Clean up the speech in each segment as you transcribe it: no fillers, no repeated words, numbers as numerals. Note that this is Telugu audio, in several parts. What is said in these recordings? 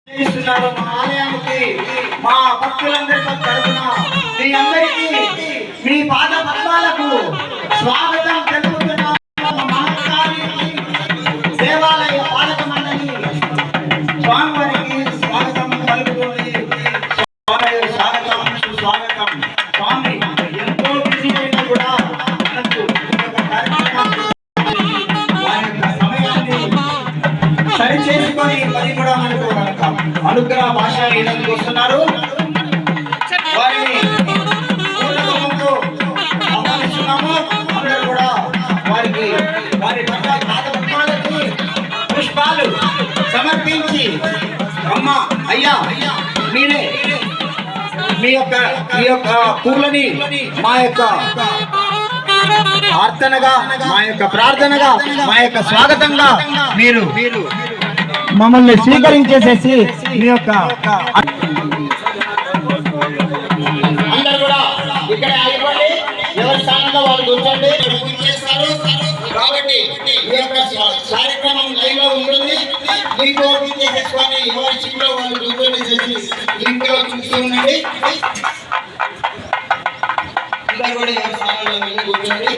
చేస్తున్నారు మా ఆలయానికి మా భక్తులందరితో తరపున మీ అందరికీ మీ పాద పద్మాలకు స్వాగతం తెలుపుతున్నాము. దేవాలయ పాలక మండలి స్వామివారికి స్వాగతం పలుకుతుంది. స్వాగతం సుస్వాగతం. స్వామి ఎంతో బిజీ అయినా కూడా మనకు సరి చేసుకొని మరి కూడా మనకు అనుగ్రహ భాష ఏదైనా వస్తున్నారు వారిని ఆహ్వానిస్తున్నాము. అందరూ కూడా వారికి వారి పాదపద్మాలకి పుష్పాలు సమర్పించి అమ్మ అయ్యా మీరే మీ యొక్క పూలని మా యొక్క ప్రార్థనగా మా యొక్క ప్రార్థనగా మా యొక్క స్వాగతంగా మీరు మమ్మల్ని స్వీకరించేసేసి మీ యొక్క అందరూ కూడా ఇక్కడ ఆగిపోండి. ఎవరి స్థానంలో వాళ్ళు కూర్చోండి. చేస్తారు కాబట్టి ఈ యొక్క కార్యక్రమం లైవ్ లో ఉంటుంది. లింక్ ఓపెన్ చేసేసుకొని ఎవరి సీట్లో వాళ్ళు కూర్చొని లింక్ లో చూస్తూ ఉండండి. అందరూ కూడా ఎవరి స్థానంలో వెళ్ళి కూర్చోండి.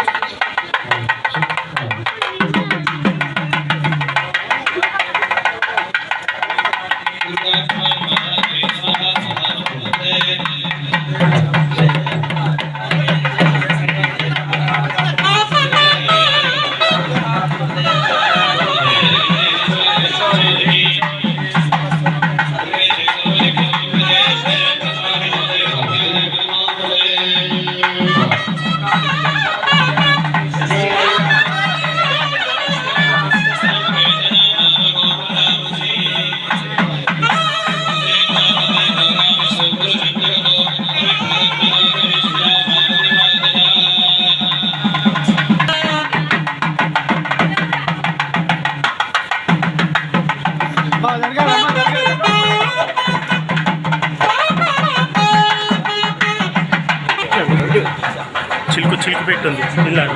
చిలుకు చిలుకు పెట్టింది పిల్లాడు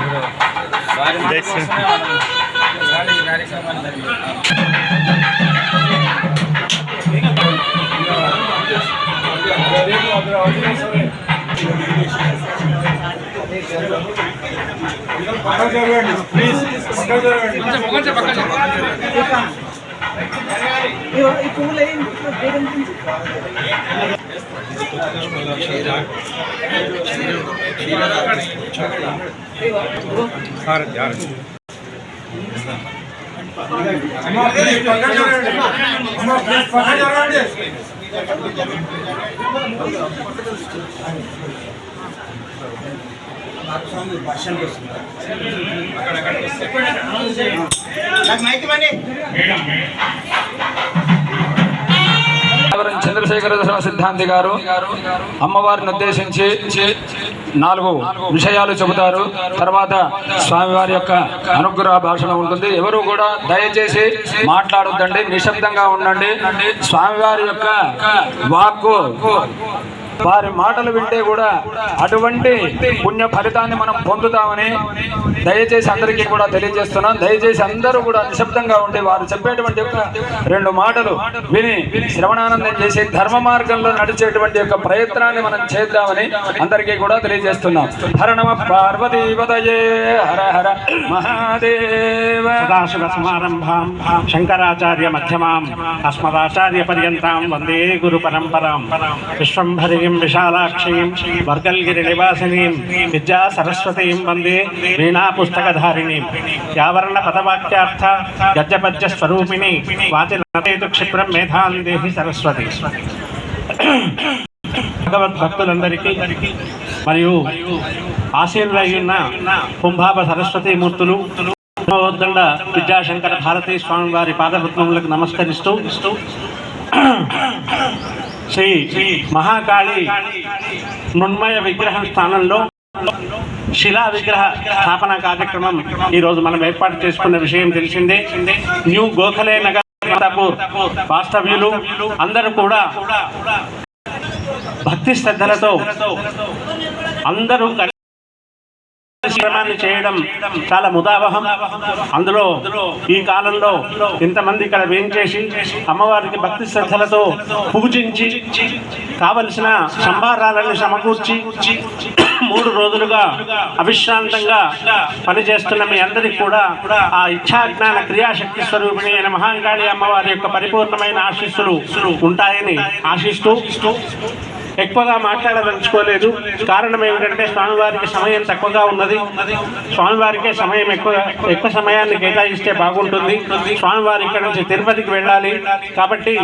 చంద్రశేఖర దర్శన సిద్ధాంతి గారు అమ్మవారిని ఉద్దేశించి 4 విషయాలు చెబుతారు. తర్వాత స్వామివారి యొక్క అనుగ్రహ భాషణ ఉంటుంది. ఎవరు కూడా దయచేసి మాట్లాడొద్దండి, నిశ్శబ్దంగా ఉండండి. స్వామివారి యొక్క వాక్కు వారి మాటలు వింటే కూడా అటువంటి పుణ్య ఫలితాన్ని మనం పొందుతామని దయచేసి అందరికీ కూడా తెలియజేస్తున్నాం. దయచేసి అందరూ కూడా నిశ్శబ్దంగా ఉండి వారు చెప్పేటువంటి యొక్క 2 మాటలు విని శ్రవణానందం చేసి ధర్మ మార్గంలో నడిచేటువంటి యొక్క ప్రయత్నాన్ని మనం చేద్దామని అందరికీ కూడా తెలియజేస్తున్నాం. హర నమ పార్వతీపతయే హర హర మహాదేవ. సదాశివ సమారంభాం శంకరాచార్య మధ్యమాం అస్మదాచార్య పర్యంతాం వందే గురు పరంపరాం. విశ్వంభరీం విశాలాక్షీం వర్గల్గిరి నివాసినీం విద్యా సరస్వతీం వందే వీణా పుస్తకధారిణీం. యావర్ణ పదవాక్యార్థ గద్యపద్య స్వరూపిణి వాతి నతేతు క్షిప్రం మేధాం దేహి సరస్వతి. భగవద్భక్తులందరికీ మరియు ఆశీర్వైన కుంభాభ సరస్వతీ మూర్తులు దండ విద్యాశంకర భారతీ స్వామి వారి పాదపద్మములకు నమస్కరిస్తూ శ్రీ మహాకాళి మృణ్మయ విగ్రహం స్థానంలో శిలా విగ్రహ స్థాపన కార్యక్రమం ఈరోజు మనం ఏర్పాటు చేసుకున్న విషయం తెలిసిందే. న్యూ గోఖలే నగర్ వాస్తవ్యులు అందరూ కూడా భక్తి శ్రద్ధలతో అందరూ కార్యక్రమాన్ని చేయడం చాలా ముదావహం. అందులో ఈ కాలంలో ఇంతమంది ఇక్కడ వేయించేసి అమ్మవారికి భక్తి శ్రద్ధలతో పూజించి కావలసిన సంభారాలను సమకూర్చి 3 రోజులుగా అవిశ్రాంతంగా పనిచేస్తున్న మీ అందరికీ కూడా ఆ ఇచ్ఛాజ్ఞాన క్రియాశక్తి స్వరూపిణి అయిన మహాంకాళి అమ్మవారి యొక్క పరిపూర్ణమైన ఆశీస్సులు ఉంటాయని ఆశిస్తూ ఎక్కువగా మాట్లాడదలుచుకోలేదు. కారణం ఏమిటంటే స్వామివారికి సమయం తక్కువగా ఉన్నది. స్వామివారికే సమయం ఎక్కువ సమయాన్ని కేటాయిస్తే బాగుంటుంది. స్వామివారి ఇక్కడ నుంచి తిరుపతికి వెళ్ళాలి కాబట్టి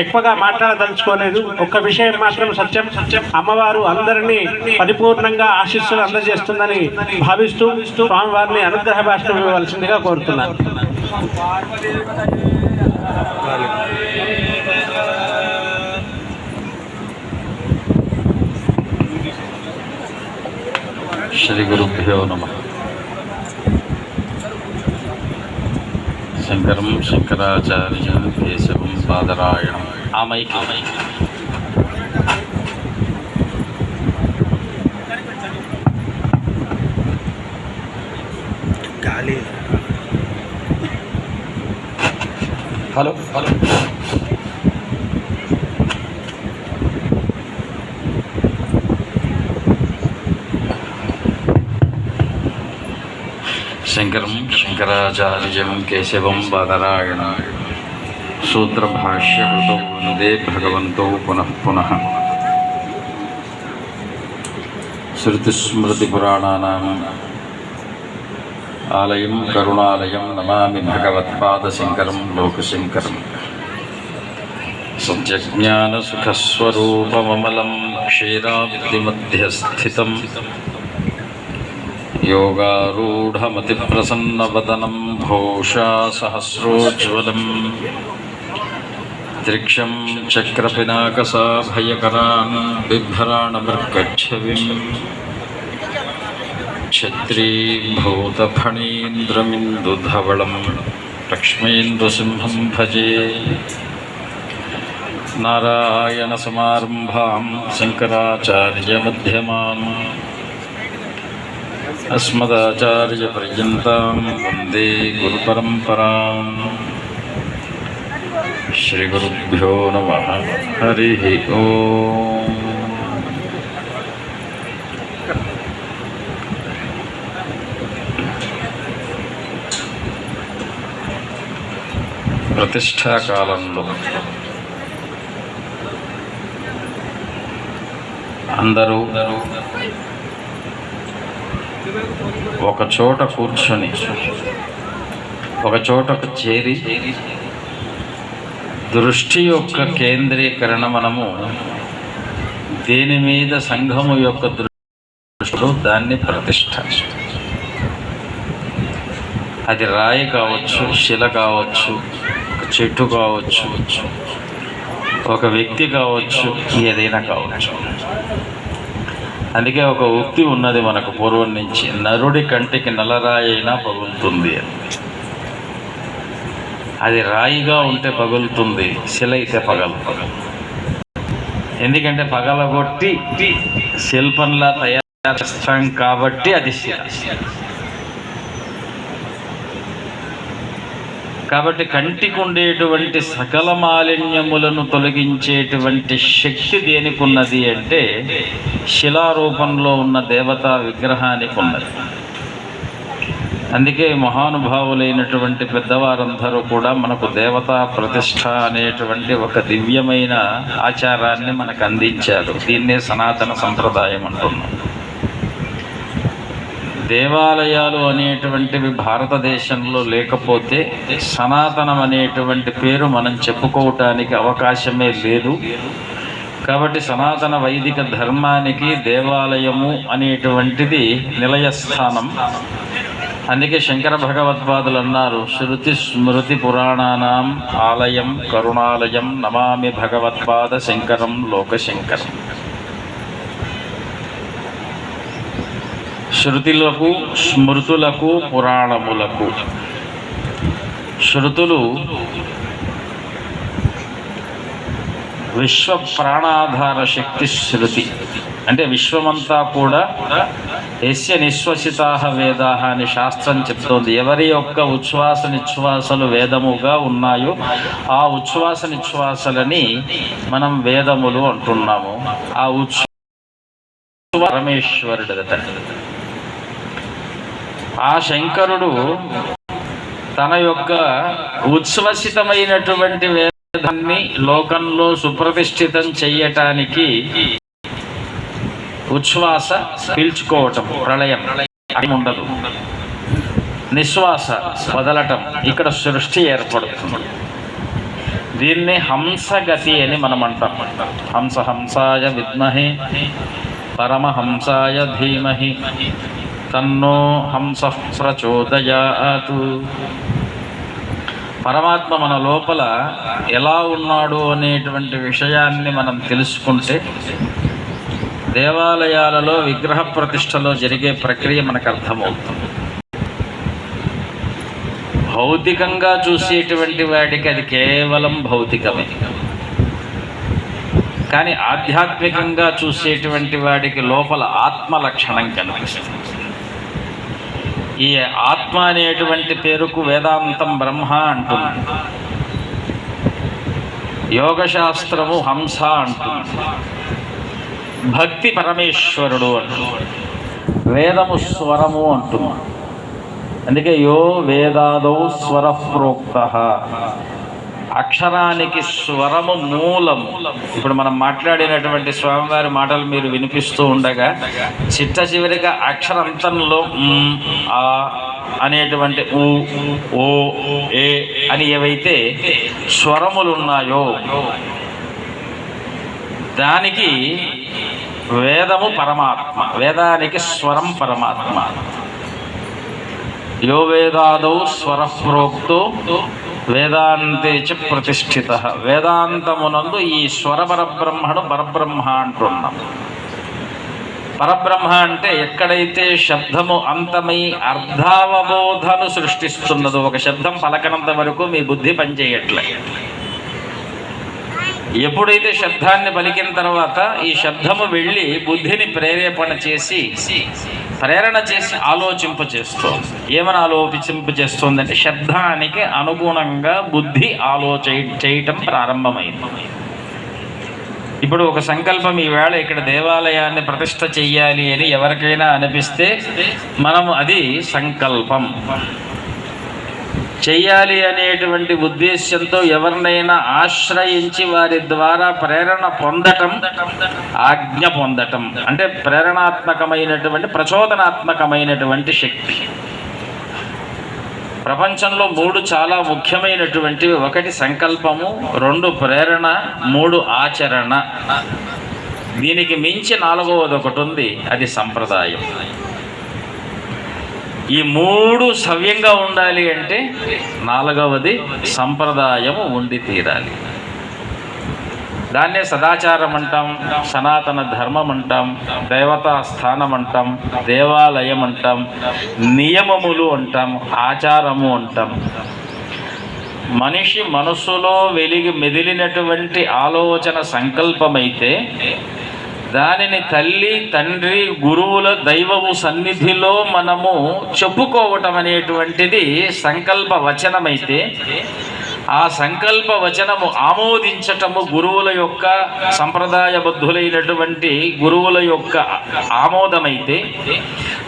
ఎక్కువగా మాట్లాడదలుచుకోలేదు. ఒక్క విషయం మాత్రం సత్యం, అమ్మవారు అందరినీ పరిపూర్ణంగా ఆశీస్సులు అందజేస్తుందని భావిస్తూ స్వామివారిని అనుగ్రహ భాషను ఇవ్వవలసిందిగా కోరుతున్నాను. శ్రీ గురుభ్యో నమః. శంకరం శంకరాచార్యం కేశవం బాదరాయణం. ఆమైకి హలో శంకరం శంకరాచార్యం కేశవం బాదరాయణం. సూత్రభాష్యకృతౌ వందే భగవంతౌ పునః పునః. శృతిస్మృతిపురాణానాం ఆలయం కరుణాలయం నమామి భగవత్పాదశంకరం లోకశంకరం. సత్యజ్ఞానసుఖస్వరూపమమలం క్షీరాబ్ధిమధ్యస్థితం యోగారూఢమతిప్రసన్నవదనం భూషా సహస్రోజ్వలం త్రిక్షం చక్రపినాకసాభయకరాన్ బిభ్రాణమృగच्छవిం ఛత్రీభూతఫణీంద్రమిందుధవళం లక్ష్మీంద్రసింహం భజే. నారాయణసమారంభాం శంకరాచార్యమధ్యమాన్ అస్మదాచార్యపర్యంతం వందే గురుపరంపరాం. శ్రీగురుభ్యో నమః. హరి ఓం. ప్రతిష్టాకాలంలో అందరూ ఒక చోట కూర్చొని ఒక చోటకు చేరి దృష్టి యొక్క కేంద్రీకరణ మనము దేని మీద సంఘము యొక్క దృష్టిలో దాన్ని ప్రతిష్ట. అది రాయి కావచ్చు, శిల కావచ్చు, ఒక చెట్టు కావచ్చు, ఒక వ్యక్తి కావచ్చు, ఏదైనా కావచ్చు. అందుకే ఒక ఉక్తి ఉన్నది మనకు పూర్వం నుంచి, నరుడి కంటికి నల్లరాయి అయినా పగులుతుంది అని. అది రాయిగా ఉంటే పగులుతుంది, శిల అయితే పగలదు. ఎందుకంటే పగలగొట్టి శిల్పంలా తయారు చేస్తాం కాబట్టి అది శిల. కాబట్టి కంటికి ఉండేటువంటి సకల మాలిన్యములను తొలగించేటువంటి శక్తి దేనికి ఉన్నది అంటే శిలారూపంలో ఉన్న దేవతా విగ్రహానికి ఉన్నది. అందుకే మహానుభావులైనటువంటి పెద్దవారందరూ కూడా మనకు దేవతా ప్రతిష్ఠ అనేటువంటి ఒక దివ్యమైన ఆచారాన్ని మనకు అందించారు. దీన్నే సనాతన సంప్రదాయం అంటున్నాం. దేవాలయాలు అనేటువంటివి భారతదేశంలో లేకపోతే సనాతనం అనేటువంటి పేరు మనం చెప్పుకోవటానికి అవకాశమే లేదు. కాబట్టి సనాతన వైదిక ధర్మానికి దేవాలయము అనేటువంటిది నిలయస్థానం. అందుకే శంకర భగవత్పాదులు అన్నారు, శృతి స్మృతి పురాణానాం ఆలయం కరుణాలయం నమామి భగవత్పాద శంకరం లోకశంకరం. శృతులకు, స్మృతులకు, పురాణములకు. శృతులు విశ్వ ప్రాణాధార శక్తి శృతి, అంటే విశ్వమంతా కూడా యస్య నిశ్వసితాః వేదాః అని శాస్త్రం చెప్తోంది. ఎవరి యొక్క ఉచ్ఛ్వాస నిశ్వాసలు వేదముగా ఉన్నాయో ఆ ఉచ్ఛ్వాస నిశ్వాసలని మనం వేదములు అంటున్నాము. ఆ పరమేశ్వరుడట. ఆ శంకరుడు తన యొక్క ఉచ్ఛ్వసితమైనటువంటి వేదాన్ని లోకంలో సుప్రతిష్ఠితం చెయ్యటానికి ఉచ్ఛ్వాస పీల్చుకోవటం, ప్రళయం ఉండదు, నిశ్వాస వదలటం, ఇక్కడ సృష్టి ఏర్పడుతుంది. దీన్ని హంసగతి అని మనం అంటాం. హంస హంసాయ విద్మహే పరమహంసాయ ధీమహి తన్నో హంస ప్రచోదయాతు. పరమాత్మ మన లోపల ఎలా ఉన్నాడు అనేటువంటి విషయాన్ని మనం తెలుసుకుంటే దేవాలయాలలో విగ్రహ ప్రతిష్టలో జరిగే ప్రక్రియ మనకు అర్థమవుతుంది. భౌతికంగా చూసేటువంటి వాడికి అది కేవలం భౌతికమే, కానీ ఆధ్యాత్మికంగా చూసేటువంటి వాడికి లోపల ఆత్మ లక్షణం కనిపిస్తుంది. ఈ ఆత్మ అనేటువంటి పేరుకు వేదాంతం బ్రహ్మ అంటుంది, యోగశాస్త్రము హంస అంటుంది, భక్తి పరమేశ్వరుడు అంటుంది, వేదము స్వరము అంటుంది. అందుకే యో వేదాదౌ స్వర ప్రోక్త, అక్షరానికి స్వరము మూలము. ఇప్పుడు మనం మాట్లాడినటువంటి స్వామివారి మాటలు మీరు వినిపిస్తూ ఉండగా చిట్ట చివరిగా అక్షరాంతంలో ఆ అనేటువంటి ఊ ఓ ఏ అని ఏవైతే స్వరములు ఉన్నాయో దానికి వేదము పరమాత్మ, వేదానికి స్వరం పరమాత్మ. యో వేదాదౌ స్వర ప్రోక్తో వేదాంతే చ ప్రతిష్ఠిత. వేదాంతమునందు ఈ స్వర పరబ్రహ్మను పరబ్రహ్మ అంటున్నాం. పరబ్రహ్మ అంటే ఎక్కడైతే శబ్దము అంతమై అర్థావబోధను సృష్టిస్తున్నదో, ఒక శబ్దం పలకనంత వరకు మీ బుద్ధి పనిచేయట్లే. ఎప్పుడైతే శబ్దాన్ని పలికిన తర్వాత ఈ శబ్దము వెళ్ళి బుద్ధిని ప్రేరేపణ చేసి ఆలోచింపచేస్తోంది. ఏమని ఆలోచింపచేస్తోందంటే శబ్దానికి అనుగుణంగా బుద్ధి చేయటం ప్రారంభమైంది. ఇప్పుడు ఒక సంకల్పం, ఈవేళ ఇక్కడ దేవాలయాన్ని ప్రతిష్ఠ చెయ్యాలి అని ఎవరికైనా అనిపిస్తే మనము అది సంకల్పం చెయ్యాలి అనేటువంటి ఉద్దేశ్యంతో ఎవరినైనా ఆశ్రయించి వారి ద్వారా ప్రేరణ పొందటం, ఆజ్ఞ పొందటం అంటే ప్రేరణాత్మకమైనటువంటి ప్రచోదనాత్మకమైనటువంటి శక్తి. ప్రపంచంలో 3 చాలా ముఖ్యమైనటువంటివి. 1 సంకల్పము, 2 ప్రేరణ, 3 ఆచరణ. దీనికి మించి 4వది ఒకటి ఉంది, అది సంప్రదాయం. ఈ 3 సవ్యంగా ఉండాలి అంటే 4వది సంప్రదాయము ఉండి తీరాలి. దాన్నే సదాచారం అంటాం, సనాతన ధర్మం అంటాం, దేవతా స్థానం అంటాం, దేవాలయం అంటాం, నియమములు అంటాం, ఆచారము అంటాం. మనిషి మనస్సులో మెదిలినటువంటి ఆలోచన సంకల్పమైతే దానిని తల్లి, తండ్రి, గురువుల, దైవము సన్నిధిలో మనము చెప్పుకోవటం అనేటువంటిది సంకల్ప వచనమైతే, ఆ సంకల్ప వచనము ఆమోదించటము గురువుల యొక్క సంప్రదాయబద్ధులైనటువంటి గురువుల యొక్క ఆమోదమైతే,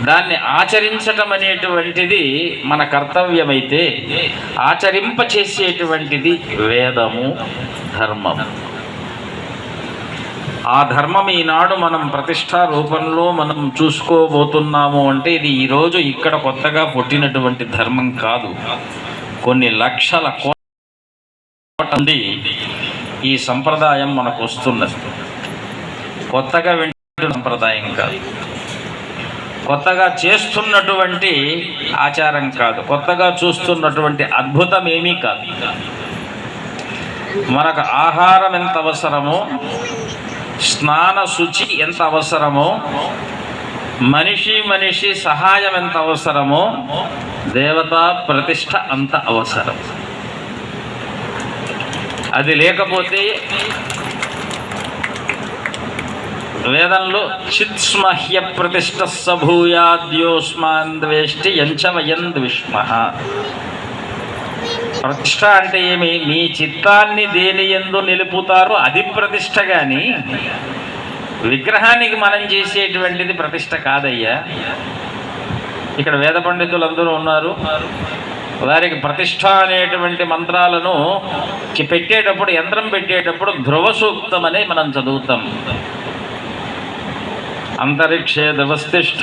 దాన్ని ఆచరించటం అనేటువంటిది మన కర్తవ్యమైతే, ఆచరింపచేసేటువంటిది వేదము, ధర్మము. ఆ ధర్మం ఈనాడు మనం ప్రతిష్టా రూపంలో మనం చూసుకోబోతున్నాము అంటే ఇది ఈరోజు ఇక్కడ కొత్తగా పుట్టినటువంటి ధర్మం కాదు. కొన్ని లక్షల కోట్ల ఈ సంప్రదాయం మనకు వస్తున్నది. కొత్తగా వింటున్న సంప్రదాయం కాదు, కొత్తగా చేస్తున్నటువంటి ఆచారం కాదు, కొత్తగా చూస్తున్నటువంటి అద్భుతం ఏమీ కాదు. మనకు ఆహారం ఎంత అవసరమో, స్నాన శుచి ఎంత అవసరమో, మనిషి సహాయం ఎంత అవసరమో, దేవతా ప్రతిష్ఠ అంత అవసరం. అది లేకపోతే వేదంలో చిత్స్మహ్య ప్రతిష్ట సభూయాద్యోస్మాన్ ద్వేష్టి ఎంచవయం ద్విష్మః. ప్రతిష్ట అంటే ఏమి? మీ చిత్తాన్ని దేని యందు నిలుపుతారో అది ప్రతిష్ట, కానీ విగ్రహానికి మనం చేసేటువంటిది ప్రతిష్ట కాదయ్యా. ఇక్కడ వేద పండితులందరూ ఉన్నారు, వారికి ప్రతిష్ట అనేటువంటి మంత్రాలను పెట్టేటప్పుడు, యంత్రం పెట్టేటప్పుడు ధ్రువ సూక్తం అని మనం చదువుతాం. అంతరిక్షే ధ్రువస్థిష్ట,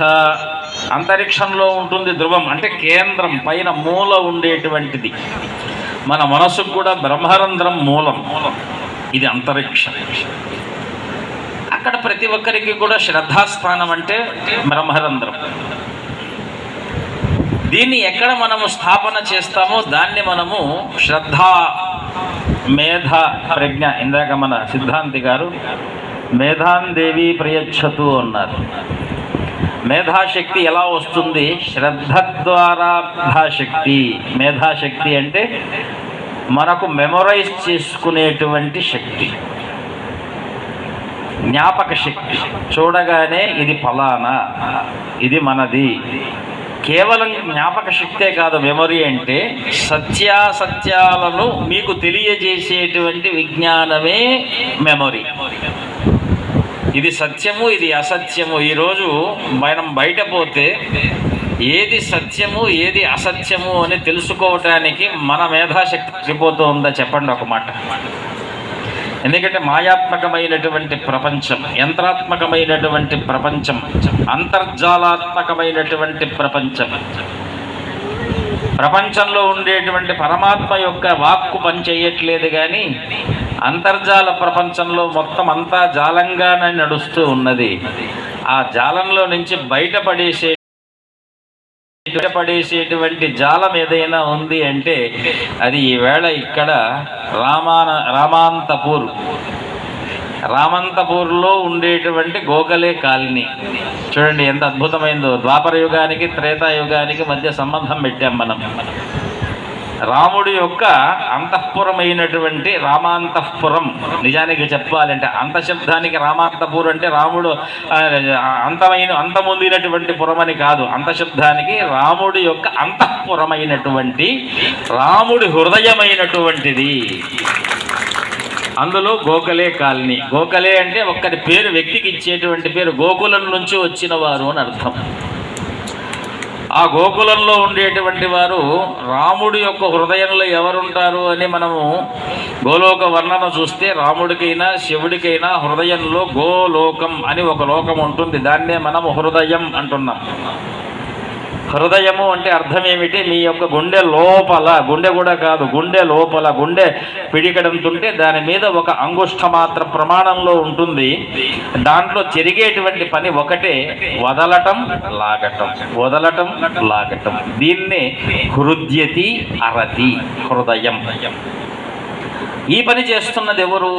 అంతరిక్షంలో ఉంటుంది ధ్రువం అంటే కేంద్రం, పైన మూల ఉండేటువంటిది. మన మనసుకు కూడా బ్రహ్మరంధ్రం మూలం, ఇది అంతరిక్షం. అక్కడ ప్రతి ఒక్కరికి కూడా శ్రద్ధాస్థానం అంటే బ్రహ్మరంధ్రం. దీన్ని ఎక్కడ మనము స్థాపన చేస్తామో దాన్ని మనము శ్రద్ధ, మేధ, ప్రజ్ఞ. ఇందాక మన సిద్ధాంతి గారు మేధాందేవి ప్రయచ్చతు అన్నారు. మేధాశక్తి ఎలా వస్తుంది? శ్రద్ధ ద్వారా మేధాశక్తి. మేధాశక్తి అంటే మనకు మెమొరైజ్ చేసుకునేటువంటి శక్తి, జ్ఞాపక శక్తి. చూడగానే ఇది ఫలానా, ఇది మనది. కేవలం జ్ఞాపక శక్తే కాదు మెమొరీ అంటే, సత్యాసత్యాలను మీకు తెలియజేసేటువంటి విజ్ఞానమే మెమొరీ. ఇది సత్యము, ఇది అసత్యము. ఈరోజు మనం బయట పోతే ఏది సత్యము ఏది అసత్యము అని తెలుసుకోవటానికి మన మేధాశక్తి సరిపోతూ ఉందా? చెప్పండి ఒక మాట. ఎందుకంటే మాయాత్మకమైనటువంటి ప్రపంచం, యంత్రాత్మకమైనటువంటి ప్రపంచం, అంతర్జాలాత్మకమైనటువంటి ప్రపంచం, ప్రపంచంలో ఉండేటువంటి పరమాత్మ యొక్క వాక్కు పనిచేయట్లేదు, కానీ అంతర్జాల ప్రపంచంలో మొత్తం అంతా జాలంగానే నడుస్తూ ఉన్నది. ఆ జాలంలో నుంచి బయటపడేసేటువంటి జాలం ఏదైనా ఉంది అంటే అది ఈవేళ ఇక్కడ రామంతపూర్లో ఉండేటువంటి గోఖలే కాలనీ. చూడండి ఎంత అద్భుతమైందో. ద్వాపర యుగానికి త్రేతాయుగానికి మధ్య సంబంధం పెట్టాం మనం. రాముడి యొక్క అంతఃపురమైనటువంటి రామాంతఃపురం. నిజానికి చెప్పాలంటే అంతశబ్దానికి రామాంతపురం అంటే రాముడు అంతమొందినటువంటి పురం అని కాదు. అంతశబ్దానికి రాముడి యొక్క అంతఃపురమైనటువంటి, రాముడి హృదయమైనటువంటిది. అందులో గోఖలే కాలనీ. గోఖలే అంటే ఒక్కరి పేరు, వ్యక్తికి ఇచ్చేటువంటి పేరు. గోకులం నుంచి వచ్చిన వారు అని అర్థం. ఆ గోకులంలో ఉండేటువంటి వారు రాముడి యొక్క హృదయంలో ఎవరుంటారు అని మనము గోలోక వర్ణన చూస్తే, రాముడికైనా శివుడికైనా హృదయంలో గోలోకం అని ఒక లోకం ఉంటుంది. దాన్నే మనము హృదయం అంటున్నాం. హృదయము అంటే అర్థం ఏమిటి? మీ యొక్క గుండె లోపల, గుండె కూడా కాదు, గుండె లోపల, గుండె పిడికడంతుంటే దాని మీద ఒక అంగుష్ట మాత్ర ప్రమాణంలో ఉంటుంది. దాంట్లో జరిగేటువంటి పని ఒకటే, వదలటం లాగటం, వదలటం లాగటం. దీన్నే హృద్యతి అరతి, హృదయం. ఈ పని చేస్తున్నది ఎవరు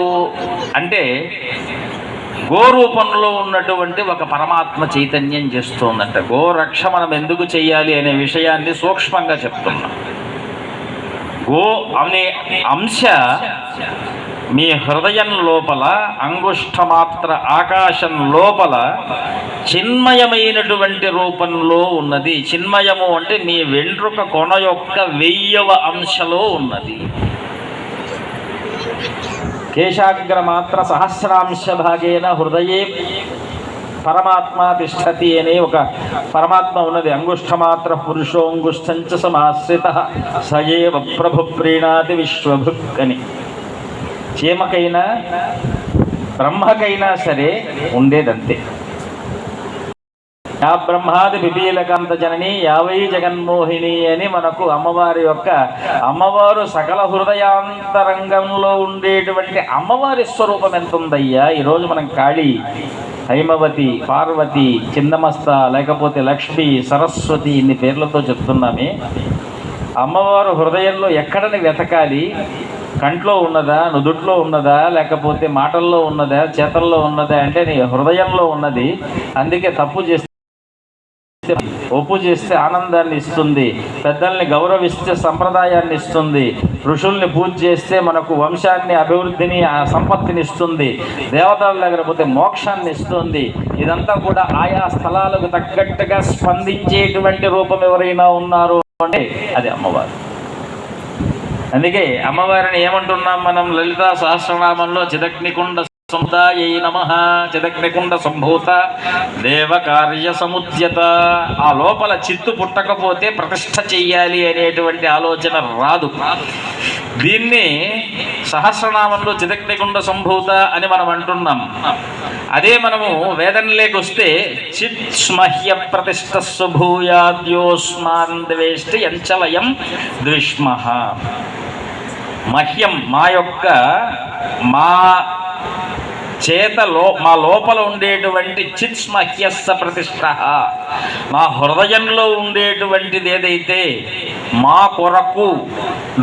అంటే గో రూపంలో ఉన్నటువంటి ఒక పరమాత్మ చైతన్యం చేస్తోందంట. గోరక్ష మనం ఎందుకు చెయ్యాలి అనే విషయాన్ని సూక్ష్మంగా చెప్తున్నాం. గో అనే అంశ మీ హృదయం లోపల, అంగుష్ఠమాత్ర ఆకాశం లోపల చిన్మయమైనటువంటి రూపంలో ఉన్నది. చిన్మయము అంటే మీ వెంట్రుక కొన యొక్క 1000వ అంశలో ఉన్నది. కేశాగ్రమాత్ర సహస్రాంశ భాగేన హృదయే పరమాత్మ తిష్టతి అనే ఒక పరమాత్మ ఉన్నది. అంగుష్ఠమాత్ర పురుషోంగుష్ఠంచ సమాశ్రిత సయేవ ప్రభు ప్రీణాతి విశ్వభుక్ అని. చీమకైనా బ్రహ్మకైనా సరే ఉండేదంతే. యా బ్రహ్మాది పిపీలకాంత జనని యావై జగన్మోహిని అని మనకు అమ్మవారి యొక్క, అమ్మవారు సకల హృదయాంతరంగంలో ఉండేటువంటి అమ్మవారి స్వరూపం ఎంత ఉందయ్యా. ఈరోజు మనం కాళీ, హైమవతి, పార్వతి, చిన్నమస్త, లేకపోతే లక్ష్మి, సరస్వతి ఇన్ని పేర్లతో చెప్తున్నామే. అమ్మవారు హృదయంలో ఎక్కడని వెతకాలి? కంట్లో ఉన్నదా, నుదుట్లో ఉన్నదా, లేకపోతే మాటల్లో ఉన్నదా, చేతల్లో ఉన్నదా అంటే నీ హృదయంలో ఉన్నది. అందుకే తప్పు చేస్తే ఒప్పు చేస్తే ఆనందాన్ని ఇస్తుంది, పెద్దల్ని గౌరవిస్తే సంప్రదాయాన్ని ఇస్తుంది, ఋషుల్ని పూజ చేస్తే మనకు వంశాన్ని, అభివృద్ధిని, సంపత్తిని ఇస్తుంది, దేవతల దగ్గర పోతే మోక్షాన్ని ఇస్తుంది. ఇదంతా కూడా ఆయా స్థలాలకు తగ్గట్టుగా స్పందించేటువంటి రూపం ఎవరైనా ఉన్నారు అంటే అది అమ్మవారు. అందుకే అమ్మవారిని ఏమంటున్నాం మనం లలితా సహస్రనామంలో? చిదగ్నికుండ సంభూతాయై నమః, చిదగ్నికుండ సంభూత దేవకార్య సముద్యత. ఆ లోపల చిత్తు పుట్టకపోతే ప్రతిష్ఠ చెయ్యాలి అనేటువంటి ఆలోచన రాదు. దీన్ని సహస్రనామంలో చిదగ్నికుండ సంభూత అని మనం అంటున్నాం. అదే మనము వేదంలోకి వస్తే చిత్ స్మహ్య ప్రతిష్ఠ భూయాద్యోస్మాన్ ద్వేష్టి ఎంచవయం ద్విష్మః. మహ్యం మా యొక్క చేతలో మా లోపల ఉండేటువంటి చిత్స్మహ్యస్స ప్రతిష్ఠ, మా హృదయంలో ఉండేటువంటిది ఏదైతే మా కొరకు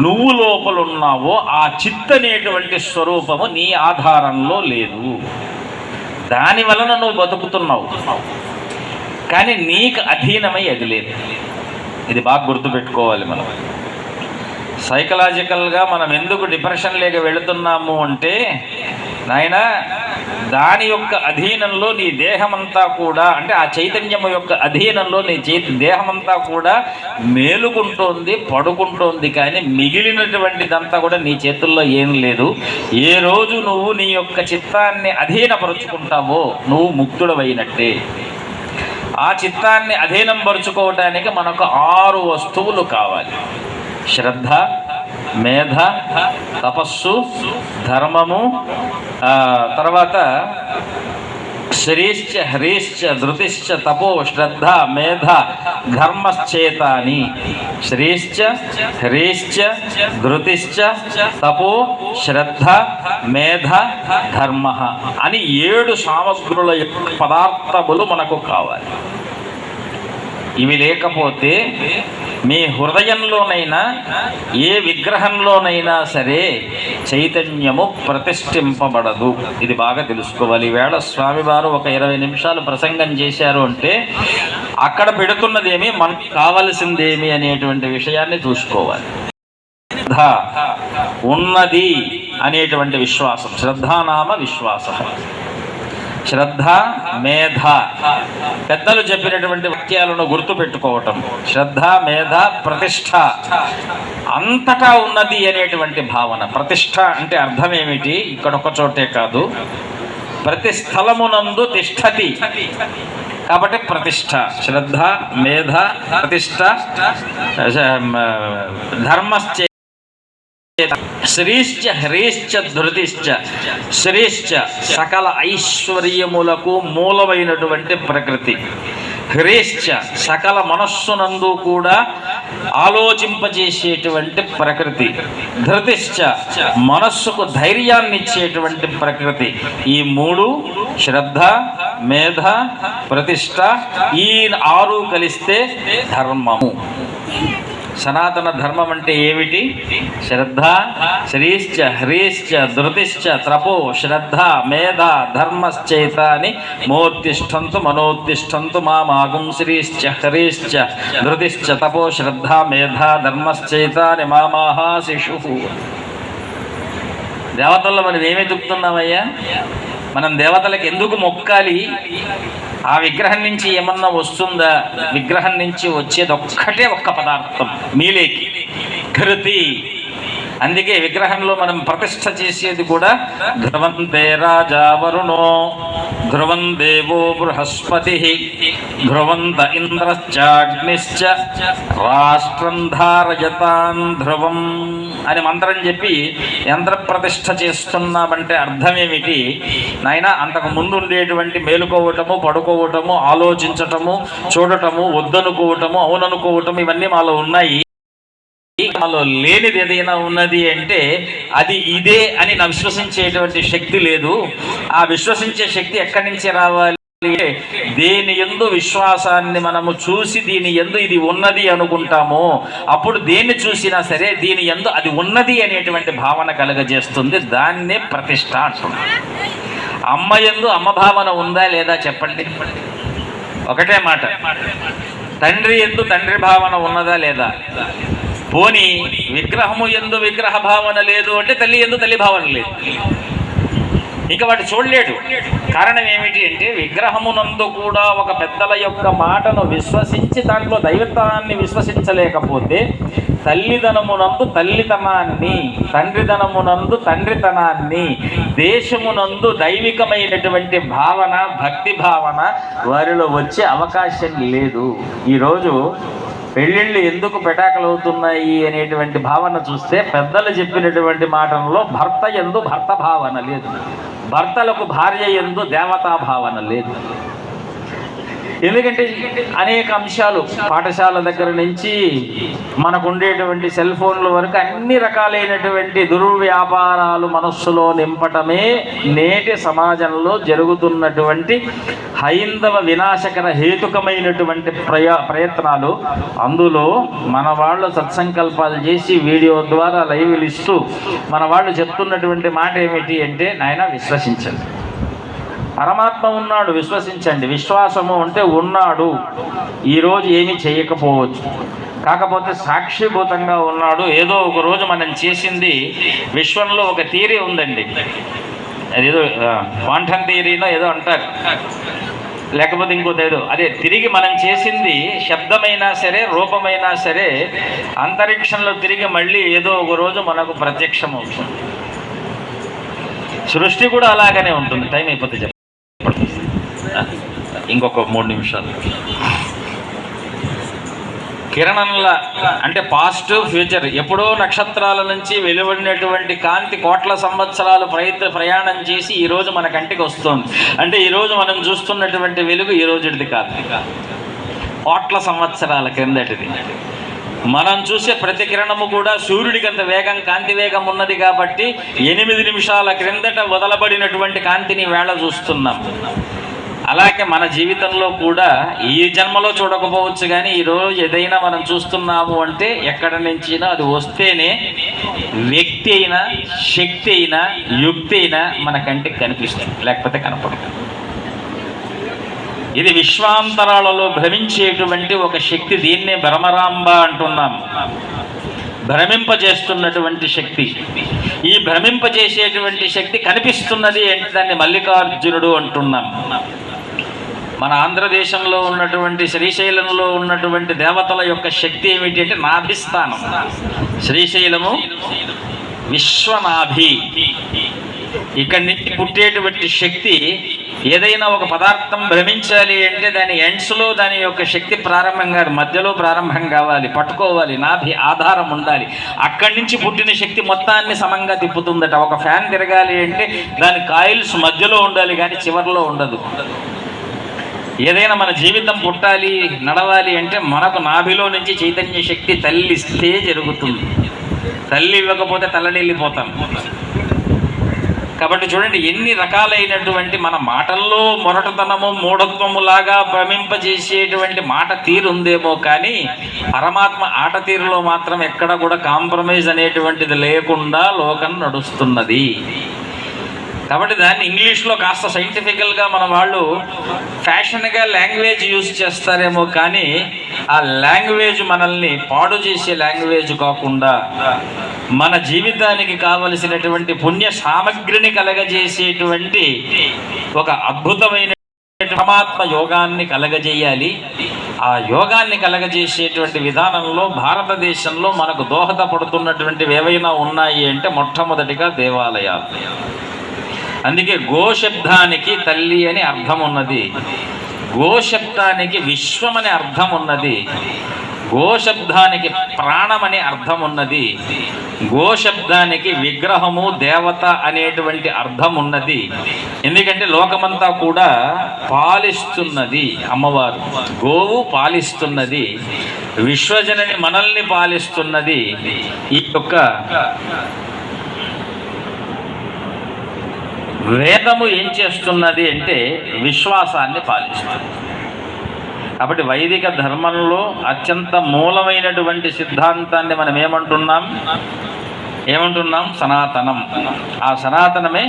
నువ్వు లోపల ఉన్నావో ఆ చిత్ అనేటువంటి స్వరూపము నీ ఆధారంలో లేదు. దాని వలన నువ్వు బతుకుతున్నావు, కానీ నీకు అధీనమై అది లేదు. ఇది బాగా గుర్తుపెట్టుకోవాలి. మనం సైకలాజికల్గా మనం ఎందుకు డిప్రెషన్ లేక వెళుతున్నాము అంటే, నాయన దాని యొక్క అధీనంలో నీ దేహమంతా కూడా, అంటే ఆ చైతన్యము యొక్క అధీనంలో నీ దేహమంతా కూడా మేలుకుంటోంది, పడుకుంటోంది, కానీ మిగిలినటువంటిదంతా కూడా నీ చేతుల్లో ఏం లేదు. ఏ రోజు నువ్వు నీ యొక్క చిత్తాన్ని అధీనపరుచుకుంటావో నువ్వు ముక్తుడవైనట్టే. ఆ చిత్తాన్ని అధీనం పరుచుకోవటానికి మనకు 6 వస్తువులు కావాలి: శ్రద్ధ, మేధ, తపస్సు, ధర్మము, తర్వాత శ్రీశ్చ హ్రీశ్చ ధృతిశ్చ తపో శ్రద్ధ మేధ ధర్మశ్చేతాని. శ్రీశ్చ హ్రీశ్చ ధృతిశ్చ తపో శ్రద్ధ మేధ ధర్మ అని 7 సామగ్రుల యొక్క పదార్థములు మనకు కావాలి. ఇవి లేకపోతే మీ హృదయంలోనైనా ఏ విగ్రహంలోనైనా సరే చైతన్యము ప్రతిష్ఠింపబడదు. ఇది బాగా తెలుసుకోవాలి. ఈవేళ స్వామివారు ఒక 20 నిమిషాలు ప్రసంగం చేశారు అంటే అక్కడ పెడుతున్నదేమి, మనకు కావలసిందేమి అనేటువంటి విషయాన్ని చూసుకోవాలి. శ్రద్ధ ఉన్నది అనేటువంటి విశ్వాసం, శ్రద్ధానామ విశ్వాసం. శ్రద్ధ, మేధ, పెద్దలు చెప్పినటువంటి వాక్యాలను గుర్తుపెట్టుకోవటం. శ్రద్ధ, మేధ, ప్రతిష్ఠ, అంతటా ఉన్నది అనేటువంటి భావన. ప్రతిష్ఠ అంటే అర్థం ఏమిటి? ఇక్కడ ఒక చోటే కాదు, ప్రతి స్థలమునందు తిష్టతి కాబట్టి ప్రతిష్ఠ. శ్రద్ధ, మేధ, ప్రతిష్ఠ, ధర్మశ్చే శ్రీశ్చ హ్రీశ్చ ధృతిశ్చ. శ్రీశ్చ సకల ఐశ్వర్యములకు మూలమైనటువంటి ప్రకృతి. హ్రీశ్చ సకల మనస్సునందు కూడా ఆలోచింపజేసేటువంటి ప్రకృతి. ధృతిశ్చ మనస్సుకు ధైర్యాన్ని ఇచ్చేటువంటి ప్రకృతి. ఈ 3 శ్రద్ధ, మేధ, ప్రతిష్ఠ, ఈ 6 కలిస్తే ధర్మము. సనాతన ధర్మం అంటే ఏమిటి? శ్రద్ధ, శ్రీశ్చ హ్రీశ్చ ధృతిశ్చ తపో శ్రద్ధ మేధ ధర్మశ్చైతాని మోత్తిష్టంతు మనోత్తిష్టంతు మామాగం శ్రీశ్చ హ్రీశ్చ ధృతిశ్చ తపో శ్రద్ధ మేధ ధర్మశ్చైతాని మామాహ శిశు. దేవతల్లో మనం ఏమి చెప్తున్నామయ్యా? మనం దేవతలకు ఎందుకు మొక్కాలి? ఆ విగ్రహం నుంచి ఏమన్నా వస్తుందా? విగ్రహం నుంచి వచ్చేది ఒక్క పదార్థం, మీలేకి ఘృతి. అందుకే విగ్రహంలో మనం ప్రతిష్ఠ చేసేది కూడా ధ్రువంతే రాజా వరుణో, ధ్రువం దేవో బృహస్పతి, ధ్రువంత ఇంద్రశ్చాగ్నిశ్చ, రాష్ట్రం ధారయతాన్ ధ్రువం అని మంత్రం చెప్పి యంత్ర ప్రతిష్ఠ చేస్తున్నామంటే అర్థం ఏమిటి? నాయన అంతకు ముందు ఉండేటువంటి మేలుకోవటము, పడుకోవటము, ఆలోచించటము, చూడటము, వద్దనుకోవటము, అవుననుకోవటము ఇవన్నీ మాలో ఉన్నాయి. మాలో లేనిది ఏదైనా ఉన్నది అంటే అది ఇదే అని నా విశ్వసించేటువంటి శక్తి లేదు. ఆ విశ్వసించే శక్తి ఎక్కడి నుంచి రావాలి? దేని యందు విశ్వాసాన్ని మనము చూసి దీని యందు ఇది ఉన్నది అనుకుంటామో అప్పుడు దేన్ని చూసినా సరే దీని యందు అది ఉన్నది అనేటువంటి భావన కలుగజేస్తుంది. దాన్నే ప్రతిష్ఠ అంటున్నాం. అమ్మ యందు అమ్మ భావన ఉందా లేదా చెప్పండి? ఒకటే మాట. తండ్రి యందు తండ్రి భావన ఉన్నదా లేదా? పోనీ విగ్రహము యందు విగ్రహ భావన లేదు అంటే తల్లి యందు తల్లి భావన లేదు. ఇంకా వాటి చూడలేడు. కారణం ఏమిటి అంటే విగ్రహమునందు కూడా ఒక పెద్దల యొక్క మాటను విశ్వసించి దాంట్లో దైవత్వాన్ని విశ్వసించలేకపోతే తల్లిదనమునందు తల్లితనాన్ని, తండ్రిదనమునందు తండ్రితనాన్ని, దేశమునందు దైవికమైనటువంటి భావన, భక్తి భావన వారిలో వచ్చే అవకాశం లేదు. ఈరోజు పెళ్ళిళ్ళు ఎందుకు పెటాకలవుతున్నాయి అనేటువంటి భావన చూస్తే పెద్దలు చెప్పినటువంటి మాటల్లో భర్త యందు భర్త భావన లేదు, భర్తలకు భార్య యందు దేవతా భావన లేదు. ఎందుకంటే అనేక అంశాలు పాఠశాల దగ్గర నుంచి మనకు ఉండేటువంటి సెల్ ఫోన్ల వరకు అన్ని రకాలైనటువంటి దుర్వ్యాపారాలు మనస్సులో నింపటమే నేటి సమాజంలో జరుగుతున్నటువంటి హైందవ వినాశకర హేతుకమైనటువంటి ప్రయత్నాలు. అందులో మన వాళ్ళు సత్సంకల్పాలు చేసి వీడియో ద్వారా లైవ్లు ఇస్తూ మన వాళ్ళు చెప్తున్నటువంటి మాట ఏమిటి అంటే, నాయన విశ్వసించండి, పరమాత్మ ఉన్నాడు, విశ్వసించండి. విశ్వాసము అంటే ఉన్నాడు, ఈరోజు ఏమీ చేయకపోవచ్చు, కాకపోతే సాక్షిభూతంగా ఉన్నాడు. ఏదో ఒక రోజు మనం చేసింది, విశ్వంలో ఒక థియరీ ఉందండి, అదేదో క్వాంటమ్ థియరీనో ఏదో అంటారు, లేకపోతే ఇంకోటి ఏదో, అదే తిరిగి మనం చేసింది శబ్దమైనా సరే రూపమైనా సరే అంతరిక్షంలో తిరిగి మళ్ళీ ఏదో ఒక రోజు మనకు ప్రత్యక్షం అవుతుంది. సృష్టి కూడా అలాగనే ఉంటుంది. టైం అయిపోతే చెప్పండి, ఇంకొక 3 నిమిషాలు. కిరణంలా అంటే పాస్ట్ ఫ్యూచర్, ఎప్పుడో నక్షత్రాల నుంచి వెలువడినటువంటి కాంతి కోట్ల సంవత్సరాలు ప్రయాణం చేసి ఈరోజు మన కంటికి వస్తుంది. అంటే ఈరోజు మనం చూస్తున్నటువంటి వెలుగు ఈ రోజుది కాదు, కోట్ల సంవత్సరాల క్రిందటిది. మనం చూసే ప్రతి కిరణము కూడా సూర్యుడికి అంత వేగం, కాంతి వేగం ఉన్నది కాబట్టి 8 నిమిషాల క్రిందట వదలబడినటువంటి కాంతిని వేళ చూస్తున్నాం. అలాగే మన జీవితంలో కూడా ఈ జన్మలో చూడకపోవచ్చు, కానీ ఈరోజు ఏదైనా మనం చూస్తున్నాము అంటే ఎక్కడి నుంచినా అది వస్తేనే వ్యక్తి అయినా, శక్తి అయినా, యుక్తి అయినా మన కంటికి కనిపిస్తుంది, లేకపోతే కనపడదు. ఇది విశ్వాంతరాలలో భ్రమించేటువంటి ఒక శక్తి. దీన్నే భ్రమరాంబ అంటున్నాం, భ్రమింపజేస్తున్నటువంటి శక్తి. ఈ భ్రమింపజేసేటువంటి శక్తి కనిపిస్తున్నది అంటే దాన్ని మల్లికార్జునుడు అంటున్నాం. మన ఆంధ్రదేశంలో ఉన్నటువంటి శ్రీశైలంలో ఉన్నటువంటి దేవతల యొక్క శక్తి ఏమిటి అంటే నాభిస్థానం. శ్రీశైలము విశ్వనాభి, ఇక్కడి నుంచి పుట్టేటువంటి శక్తి. ఏదైనా ఒక పదార్థం భ్రమించాలి అంటే దాని ఎండ్స్లో దాని యొక్క శక్తి ప్రారంభం కాదు, మధ్యలో ప్రారంభం కావాలి, పట్టుకోవాలి, నాభి ఆధారం ఉండాలి. అక్కడి నుంచి పుట్టిన శక్తి మొత్తాన్ని సమంగా తిప్పుతుందట. ఒక ఫ్యాన్ తిరగాలి అంటే దాని కాయిల్స్ మధ్యలో ఉండాలి, కానీ చివరిలో ఉండదు. ఏదైనా మన జీవితం పుట్టాలి, నడవాలి అంటే మనకు నాభిలో నుంచి చైతన్య శక్తి తల్లి ఇస్తే జరుగుతుంది. తల్లి ఇవ్వకపోతే తల్లడిల్లిపోతాం. కాబట్టి చూడండి ఎన్ని రకాలైనటువంటి మన మాటల్లో మొరటతనము, మూఢత్వము లాగా భ్రమింపజేసేటువంటి మాట తీరు ఉందేమో, కానీ పరమాత్మ ఆట తీరులో మాత్రం ఎక్కడ కూడా కాంప్రమైజ్ అనేటువంటిది లేకుండా లోకం నడుస్తున్నది. కాబట్టి దాన్ని ఇంగ్లీష్లో కాస్త సైంటిఫికల్గా మన వాళ్ళు ఫ్యాషన్గా లాంగ్వేజ్ యూజ్ చేస్తారేమో, కానీ ఆ లాంగ్వేజ్ మనల్ని పాడు చేసే లాంగ్వేజ్ కాకుండా మన జీవితానికి కావలసినటువంటి పుణ్య సామగ్రిని కలగజేసేటువంటి ఒక అద్భుతమైన పరమాత్మ యోగాన్ని కలగజేయాలి. ఆ యోగాన్ని కలగజేసేటువంటి విధానంలో భారతదేశంలో మనకు దోహదపడుతున్నటువంటివి ఏవైనా ఉన్నాయి అంటే మొట్టమొదటిగా దేవాలయాలు. అందుకే గోశబ్దానికి తల్లి అని అర్థం ఉన్నది, గోశబ్దానికి విశ్వం అనే అర్థం ఉన్నది, గోశబ్దానికి ప్రాణమని అర్థం ఉన్నది, గోశబ్దానికి విగ్రహము దేవత అనేటువంటి అర్థం ఉన్నది. ఎందుకంటే లోకమంతా కూడా పాలిస్తున్నది అమ్మవారు. గోవు పాలిస్తున్నది, విశ్వజనని మనల్ని పాలిస్తున్నది. ఈ యొక్క వేదము ఏం చేస్తున్నది అంటే విశ్వాసాన్ని పాలిస్తుంది. కాబట్టి వైదిక ధర్మంలో అత్యంత మూలమైనటువంటి సిద్ధాంతాన్ని మనం ఏమంటున్నాం సనాతనం. ఆ సనాతనమే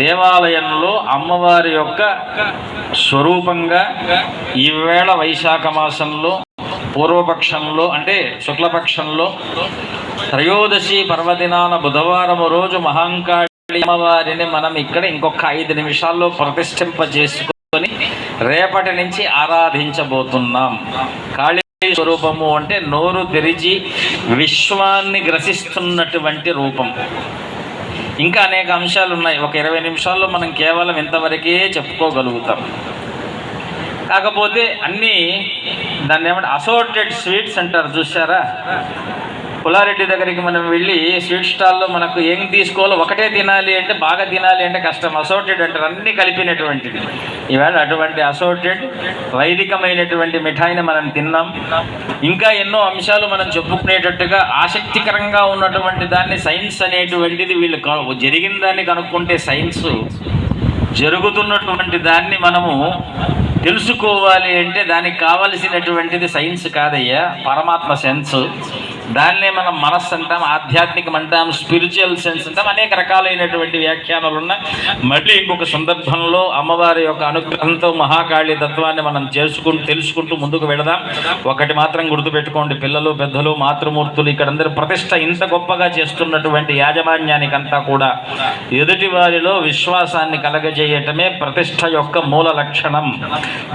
దేవాలయంలో అమ్మవారి యొక్క స్వరూపంగా ఈవేళ వైశాఖ మాసంలో పూర్వపక్షంలో అంటే శుక్లపక్షంలో త్రయోదశి పర్వదినాన బుధవారం రోజు మహాంకాళి అమ్మవారిని మనం ఇక్కడ ఇంకొక 5 నిమిషాల్లో ప్రతిష్ఠింపజేసుకొని రేపటి నుంచి ఆరాధించబోతున్నాం. కాళీ స్వరూపము అంటే నోరు తెరిచి విశ్వాన్ని గ్రసిస్తున్నటువంటి రూపం. ఇంకా అనేక అంశాలు ఉన్నాయి. ఒక 20 నిమిషాల్లో మనం కేవలం ఇంతవరకే చెప్పుకోగలుగుతాం. కాకపోతే అన్నీ దాన్ని ఏమంటే అసోర్టెడ్ స్వీట్స్ అంటారు, చూసారా? పుల్లారెడ్డి దగ్గరికి మనం వెళ్ళి స్వీట్ స్టాల్లో మనకు ఏం తీసుకోవాలో ఒకటే తినాలి అంటే, బాగా తినాలి అంటే కష్టం. అసోర్టెడ్ అంటారు, అన్నీ కలిపినటువంటిది. ఈవేళ అటువంటి అసోర్టెడ్ వైదికమైనటువంటి మిఠాయిని మనం తిన్నాం. ఇంకా ఎన్నో అంశాలు మనం చెప్పుకునేటట్టుగా ఆసక్తికరంగా ఉన్నటువంటి దాన్ని సైన్స్ అనేటువంటిది వీళ్ళు జరిగిన దాన్ని కనుక్కుంటే సైన్స్, జరుగుతున్నటువంటి దాన్ని మనము తెలుసుకోవాలి అంటే దానికి కావలసినటువంటిది సైన్స్ కాదయ్యా, పరమాత్మ సెన్స్. దాన్నే మనం మనస్సు అంటాం, ఆధ్యాత్మికం అంటాం, స్పిరిచువల్ సెన్స్ అంటాం. అనేక రకాలైనటువంటి వ్యాఖ్యానాలు ఉన్నాయి. మళ్ళీ ఇంకొక సందర్భంలో అమ్మవారి యొక్క అనుగ్రహంతో మహాకాళి తత్వాన్ని మనం తెలుసుకుంటూ ముందుకు వెళదాం. ఒకటి మాత్రం గుర్తుపెట్టుకోండి పిల్లలు, పెద్దలు, మాతృమూర్తులు, ఇక్కడ అందరూ ప్రతిష్ట ఇంత గొప్పగా చేస్తున్నటువంటి యాజమాన్యానికంతా కూడా ఎదుటి వారిలో విశ్వాసాన్ని కలగజేయటమే ప్రతిష్ట యొక్క మూల లక్షణం.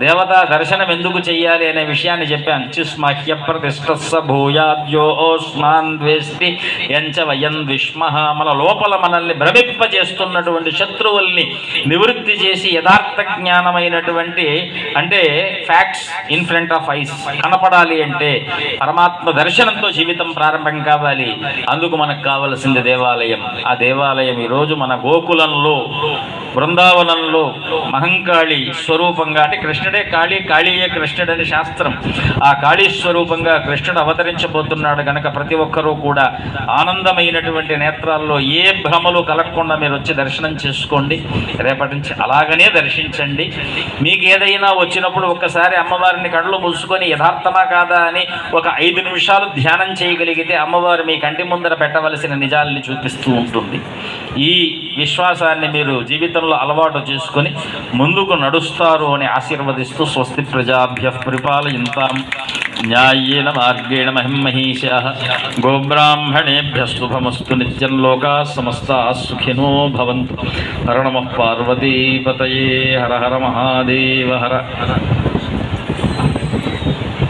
దేవతా దర్శనం ఎందుకు చెయ్యాలి అనే విషయాన్ని చెప్పాను. చిస్మహ్య ప్రతిష్ఠస్స భూయాద్యో ఓస్మాన్ ద్వేష్టి యంచ వయం విష్మః. మన లోపల మనల్ని భ్రమింపజేస్తున్నటువంటి శత్రువుల్ని నివృత్తి చేసి యథార్థ జ్ఞానమైనటువంటి అంటే facts in front of ice కనపడాలి అంటే పరమాత్మ దర్శనంతో జీవితం ప్రారంభం కావాలి. అందుకు మనకు కావలసింది దేవాలయం. ఆ దేవాలయం ఈరోజు మన గోకులంలో, బృందావనంలో మహంకాళి స్వరూపంగా, అంటే కృష్ణుడే కాళీ, కాళీయే కృష్ణుడు అని శాస్త్రం. ఆ కాళీ స్వరూపంగా కృష్ణుడు అవతరించబోతున్నాడు కనుక ప్రతి ఒక్కరూ కూడా ఆనందమైనటువంటి నేత్రాల్లో ఏ భ్రమలు కలగకుండా మీరు వచ్చి దర్శనం చేసుకోండి. రేపటి నుంచి అలాగనే దర్శించండి. మీకు ఏదైనా వచ్చినప్పుడు ఒక్కసారి అమ్మవారిని కళ్ళు మూసుకొని యథార్థమా కాదా అని ఒక 5 నిమిషాలు ధ్యానం చేయగలిగితే అమ్మవారు మీ కంటి ముందర పెట్టవలసిన నిజాలని చూపిస్తూ ఉంటుంది. ఈ విశ్వాసాన్ని మీరు జీవితంలో అలవాటు చేసుకొని ముందుకు నడుస్తారు అని ఆశీర్వదిస్తూ స్వస్తి ప్రజాభ్యః పరిపాలయంతాం న్యాయేన మార్గేణ మహిమహీషాః గోబ్రాహ్మణేభ్యః శుభమస్తు నిత్యం లోకాః సమస్తాః సుఖినో భవంతు. హర నమః పార్వతీపతయే. హర హర మహాదేవ హర.